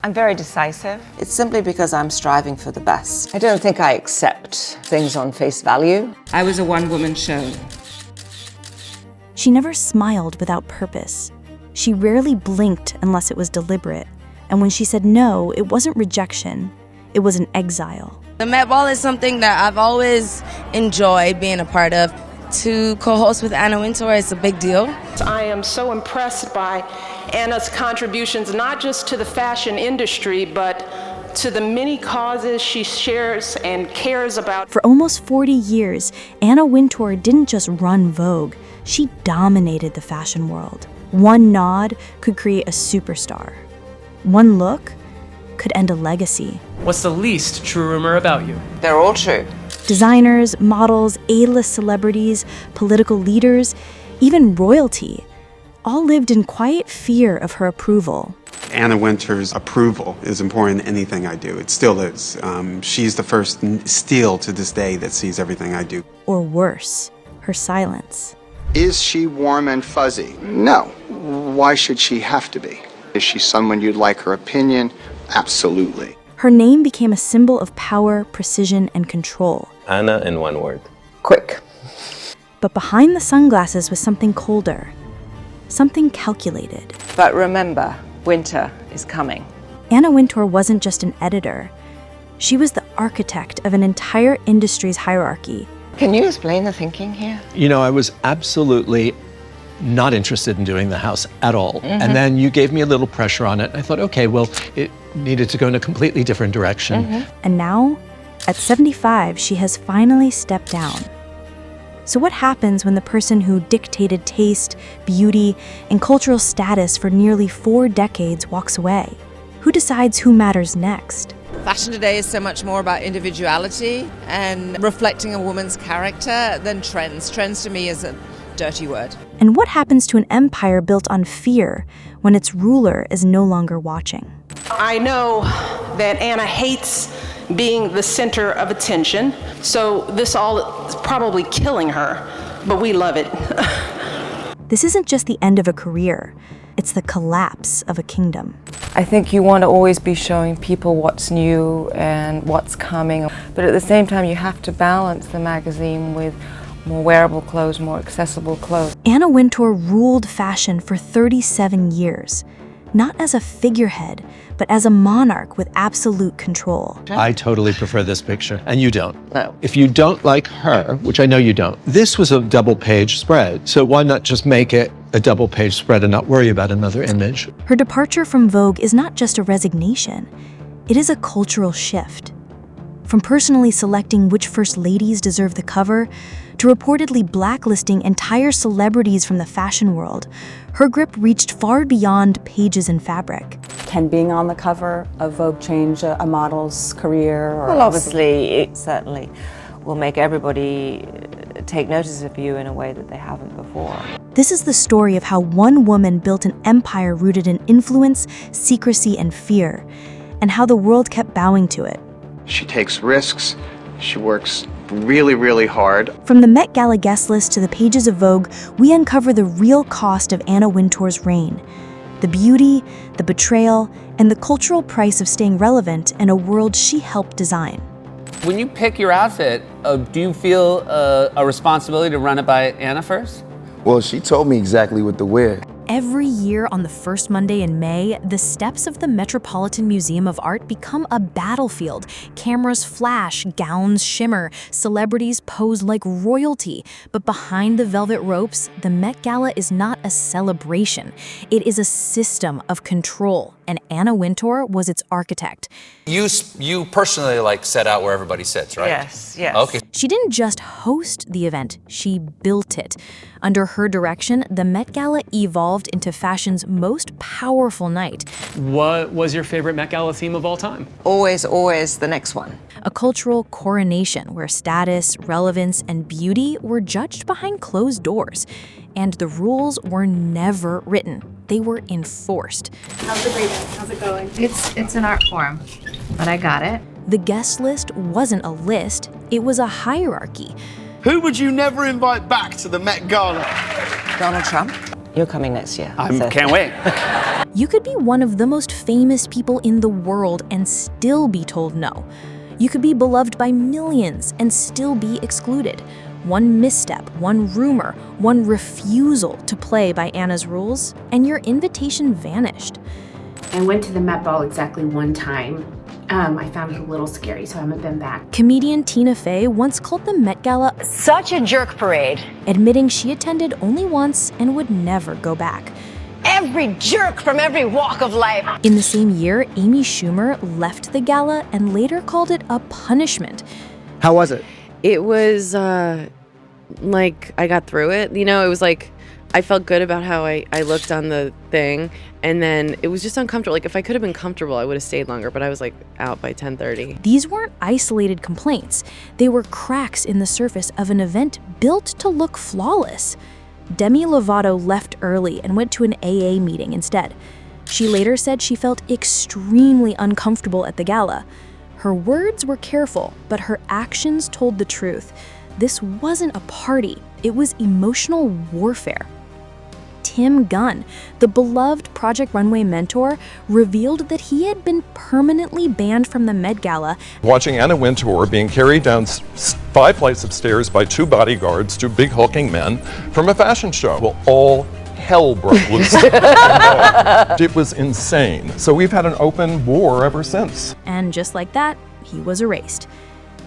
I'm very decisive. It's simply because I'm striving for the best. I don't think I accept things on face value. I was a one-woman show. She never smiled without purpose. She rarely blinked unless it was deliberate. And when she said no, it wasn't rejection, it was an exile. The Met Gala is something that I've always enjoyed being a part of. To co-host with Anna Wintour is a big deal. I am so impressed by Anna's contributions, not just to the fashion industry, but to the many causes she shares and cares about. For almost 40 years, Anna Wintour didn't just run Vogue, she dominated the fashion world. One nod could create a superstar. One look could end a legacy. What's the least true rumor about you? They're all true. Designers, models, A-list celebrities, political leaders, even royalty, all lived in quiet fear of her approval. Anna Wintour's approval is important in anything I do. It still is. She's the first still to this day that sees everything I do. Or worse, her silence. Is she warm and fuzzy? No. Why should she have to be? Is she someone you'd like her opinion? Absolutely. Her name became a symbol of power, precision, and control. Anna in one word. Quick. But behind the sunglasses was something colder, something calculated. But remember, winter is coming. Anna Wintour wasn't just an editor. She was the architect of an entire industry's hierarchy. Can you explain the thinking here? You know, I was absolutely not interested in doing the house at all. And then you gave me a little pressure on it. I thought, okay, well, it needed to go in a completely different direction. And now, at 75, she has finally stepped down. So what happens when the person who dictated taste, beauty, and cultural status for nearly 4 decades walks away? Who decides who matters next? Fashion today is so much more about individuality and reflecting a woman's character than trends. Trends to me is a dirty word. And what happens to an empire built on fear when its ruler is no longer watching? I know that Anna hates being the center of attention, so this all is probably killing her, but we love it. This isn't just the end of a career, it's the collapse of a kingdom. I think you want to always be showing people what's new and what's coming, but at the same time you have to balance the magazine with more wearable clothes, more accessible clothes. Anna Wintour ruled fashion for 37 years, not as a figurehead, but as a monarch with absolute control. I totally prefer this picture, and you don't. No. If you don't like her, which I know you don't, this was a double-page spread, so why not just make it a double-page spread and not worry about another image? Her departure from Vogue is not just a resignation, it is a cultural shift. From personally selecting which first ladies deserve the cover, to reportedly blacklisting entire celebrities from the fashion world, her grip reached far beyond pages and fabric. Can being on the cover of Vogue change a model's career? Well, obviously, it certainly will make everybody take notice of you in a way that they haven't before. This is the story of how one woman built an empire rooted in influence, secrecy, and fear, and how the world kept bowing to it. She takes risks. She works really, really hard. From the Met Gala guest list to the pages of Vogue, we uncover the real cost of Anna Wintour's reign. The beauty, the betrayal, and the cultural price of staying relevant in a world she helped design. When you pick your outfit, do you feel a responsibility to run it by Anna first? Well, she told me exactly what to wear. Every year on the first Monday in May, the steps of the Metropolitan Museum of Art become a battlefield. Cameras flash, gowns shimmer, celebrities pose like royalty. But behind the velvet ropes, the Met Gala is not a celebration. It is a system of control, and Anna Wintour was its architect. You personally set out where everybody sits, right? Yes. Okay. She didn't just host the event, she built it. Under her direction, the Met Gala evolved into fashion's most powerful night. What was your favorite Met Gala theme of all time? Always, always the next one. A cultural coronation where status, relevance, and beauty were judged behind closed doors. And the rules were never written. They were enforced. How's the briefing? How's it going? It's an art form, but I got it. The guest list wasn't a list, it was a hierarchy. Who would you never invite back to the Met Gala? Donald Trump. You're coming next year. I can't wait. You could be one of the most famous people in the world and still be told no. You could be beloved by millions and still be excluded. One misstep, one rumor, one refusal to play by Anna's rules, and your invitation vanished. I went to the Met Ball exactly one time. I found it a little scary, so I haven't been back. Comedian Tina Fey once called the Met Gala such a jerk parade, admitting she attended only once and would never go back. Every jerk from every walk of life. In the same year, Amy Schumer left the gala and later called it a punishment. How was it? It was like I got through it. You know, it was like I felt good about how I looked on the thing, and then it was just uncomfortable. Like if I could have been comfortable, I would have stayed longer, but I was like out by 10:30. These weren't isolated complaints. They were cracks in the surface of an event built to look flawless. Demi Lovato left early and went to an AA meeting instead. She later said she felt extremely uncomfortable at the gala. Her words were careful, but her actions told the truth. This wasn't a party, it was emotional warfare. Tim Gunn, the beloved Project Runway mentor, revealed that he had been permanently banned from the Met Gala. Watching Anna Wintour being carried down 5 flights of stairs by 2 bodyguards, 2 big hulking men, from a fashion show. Well, all hell broke loose. It was insane. So we've had an open war ever since. And just like that, he was erased.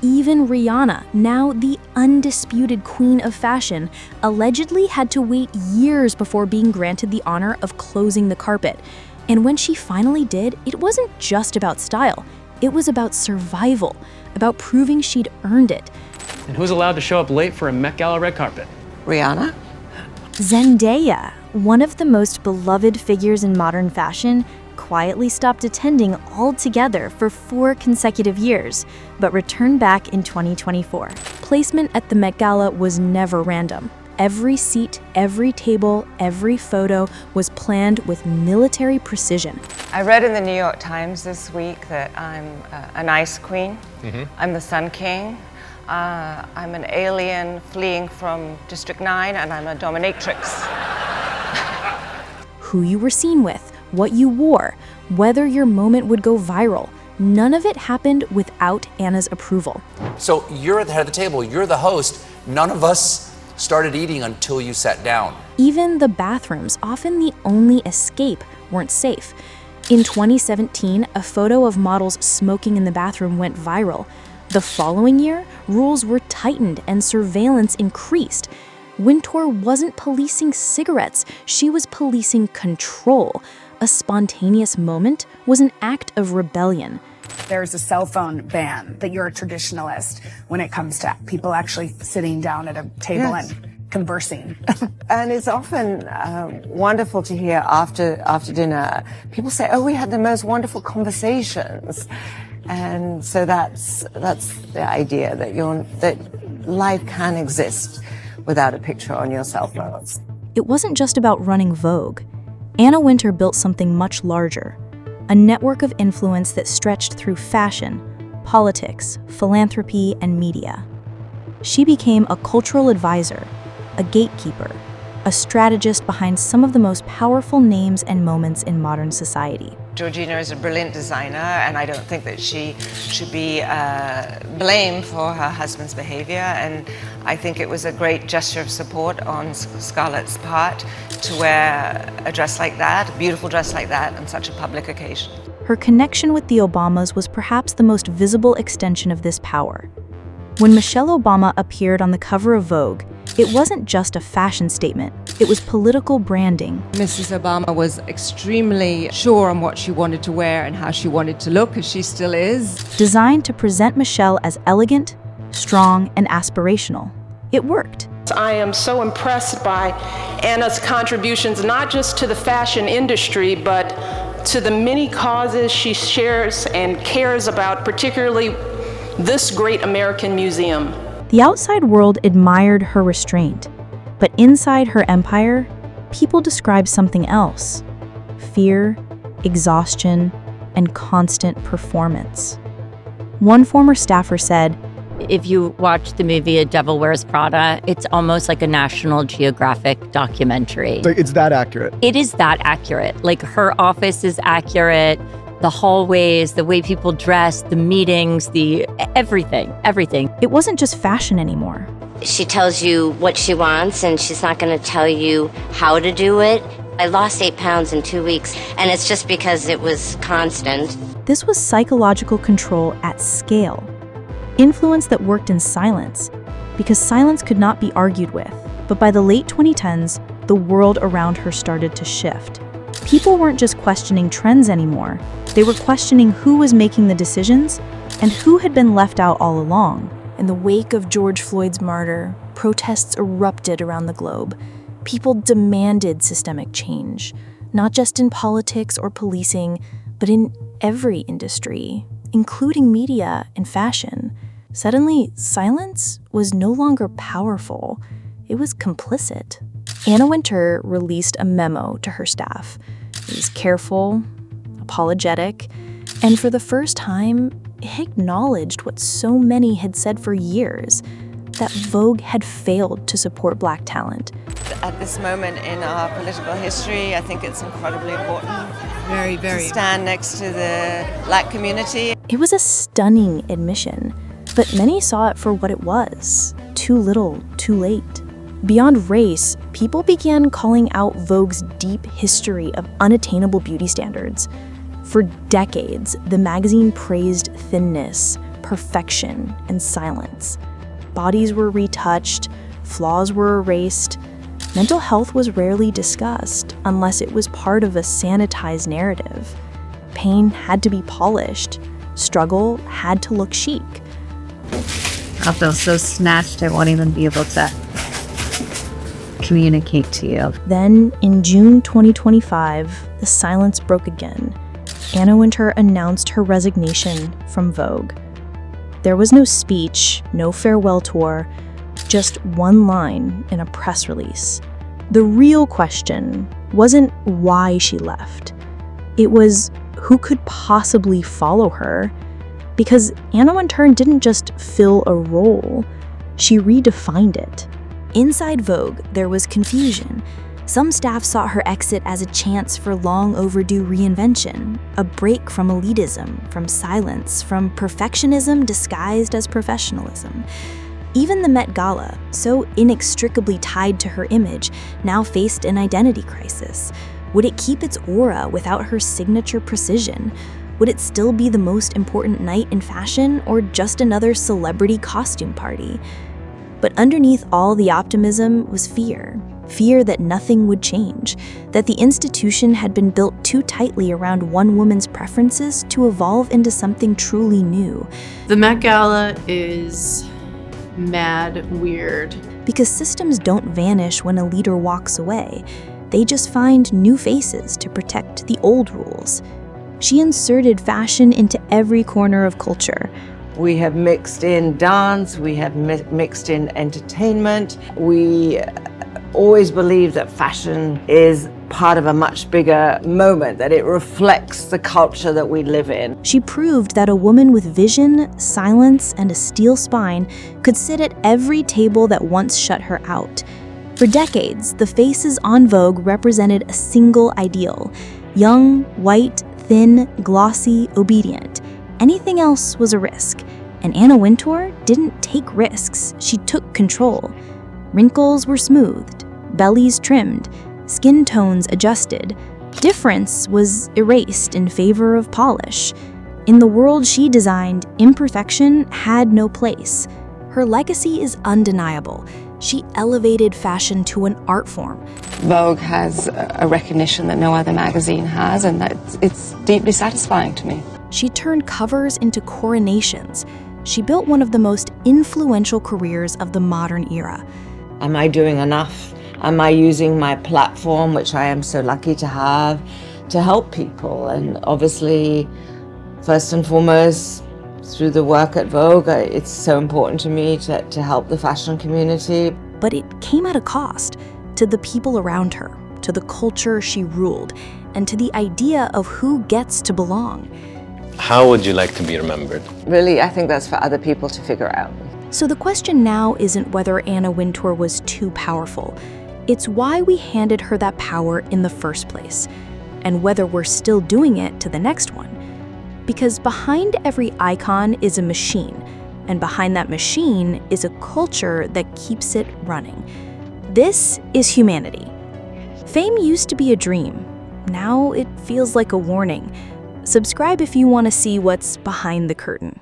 Even Rihanna, now the undisputed queen of fashion, allegedly had to wait years before being granted the honor of closing the carpet. And when she finally did, it wasn't just about style. It was about survival, about proving she'd earned it. And who's allowed to show up late for a Met Gala red carpet? Rihanna? Zendaya, one of the most beloved figures in modern fashion, quietly stopped attending altogether for 4 consecutive years, but returned back in 2024. Placement at the Met Gala was never random. Every seat, every table, every photo was planned with military precision. I read in the New York Times this week that I'm an ice queen. I'm the Sun King. I'm an alien fleeing from District 9, and I'm a dominatrix. Who you were seen with, what you wore, whether your moment would go viral, none of it happened without Anna's approval. So you're at the head of the table, you're the host. None of us started eating until you sat down. Even the bathrooms, often the only escape, weren't safe. In 2017, a photo of models smoking in the bathroom went viral. The following year, rules were tightened and surveillance increased. Wintour wasn't policing cigarettes, she was policing control. A spontaneous moment was an act of rebellion. There's a cell phone ban that you're a traditionalist when it comes to people actually sitting down at a table and conversing. And it's often wonderful to hear after dinner, people say, oh, we had the most wonderful conversations. And so that's the idea that life can exist without a picture on your cell phones. It wasn't just about running Vogue. Anna Wintour built something much larger, a network of influence that stretched through fashion, politics, philanthropy, and media. She became a cultural advisor, a gatekeeper, a strategist behind some of the most powerful names and moments in modern society. Georgina is a brilliant designer, and I don't think that she should be blamed for her husband's behavior. And I think it was a great gesture of support on Scarlett's part to wear a dress like that, a beautiful dress like that, on such a public occasion. Her connection with the Obamas was perhaps the most visible extension of this power. When Michelle Obama appeared on the cover of Vogue, it wasn't just a fashion statement, it was political branding. Mrs. Obama was extremely sure on what she wanted to wear and how she wanted to look, as she still is. Designed to present Michelle as elegant, strong, and aspirational. It worked. I am so impressed by Anna's contributions, not just to the fashion industry, but to the many causes she shares and cares about, particularly this great American museum. The outside world admired her restraint, but inside her empire, people described something else: fear, exhaustion, and constant performance. One former staffer said, If you watch the movie A Devil Wears Prada, it's almost like a National Geographic documentary. It's that accurate. It is that accurate. Like, her office is accurate, the hallways, the way people dress, the meetings, the everything. It wasn't just fashion anymore. She tells you what she wants, and she's not going to tell you how to do it. I lost 8 pounds in 2 weeks, and it's just because it was constant. This was psychological control at scale. Influence that worked in silence, because silence could not be argued with. But by the late 2010s, the world around her started to shift. People weren't just questioning trends anymore. They were questioning who was making the decisions and who had been left out all along. In the wake of George Floyd's murder, protests erupted around the globe. People demanded systemic change, not just in politics or policing, but in every industry, including media and fashion. Suddenly, silence was no longer powerful. It was complicit. Anna Wintour released a memo to her staff. It was careful, apologetic, and for the first time, it acknowledged what so many had said for years, that Vogue had failed to support Black talent. At this moment in our political history, I think it's incredibly important to stand next to the Black community. It was a stunning admission, but many saw it for what it was: too little, too late. Beyond race, people began calling out Vogue's deep history of unattainable beauty standards. For decades, the magazine praised thinness, perfection, and silence. Bodies were retouched, flaws were erased. Mental health was rarely discussed unless it was part of a sanitized narrative. Pain had to be polished. Struggle had to look chic. I feel so snatched, I won't even be able to communicate to you. Then, in June 2025, the silence broke again. Anna Wintour announced her resignation from Vogue. There was no speech, no farewell tour, just one line in a press release. The real question wasn't why she left. It was who could possibly follow her, because Anna Wintour didn't just fill a role, she redefined it. Inside Vogue, there was confusion. Some staff saw her exit as a chance for long overdue reinvention, a break from elitism, from silence, from perfectionism disguised as professionalism. Even the Met Gala, so inextricably tied to her image, now faced an identity crisis. Would it keep its aura without her signature precision? Would it still be the most important night in fashion, or just another celebrity costume party? But underneath all the optimism was fear. Fear that nothing would change, that the institution had been built too tightly around one woman's preferences to evolve into something truly new. The Met Gala is mad weird. Because systems don't vanish when a leader walks away. They just find new faces to protect the old rules. She inserted fashion into every corner of culture. We have mixed in dance, we have mixed in entertainment. We always believe that fashion is part of a much bigger moment, that it reflects the culture that we live in. She proved that a woman with vision, silence, and a steel spine could sit at every table that once shut her out. For decades, the faces on Vogue represented a single ideal: young, white, thin, glossy, obedient. Anything else was a risk. And Anna Wintour didn't take risks, she took control. Wrinkles were smoothed, bellies trimmed, skin tones adjusted. Difference was erased in favor of polish. In the world she designed, imperfection had no place. Her legacy is undeniable. She elevated fashion to an art form. Vogue has a recognition that no other magazine has, and it's deeply satisfying to me. She turned covers into coronations. She built one of the most influential careers of the modern era. Am I doing enough? Am I using my platform, which I am so lucky to have, to help people? And obviously, first and foremost, through the work at Vogue, it's so important to me to help the fashion community. But it came at a cost to the people around her, to the culture she ruled, and to the idea of who gets to belong. How would you like to be remembered? Really, I think that's for other people to figure out. So the question now isn't whether Anna Wintour was too powerful. It's why we handed her that power in the first place, and whether we're still doing it to the next one. Because behind every icon is a machine, and behind that machine is a culture that keeps it running. This is humanity. Fame used to be a dream. Now it feels like a warning. Subscribe if you want to see what's behind the curtain.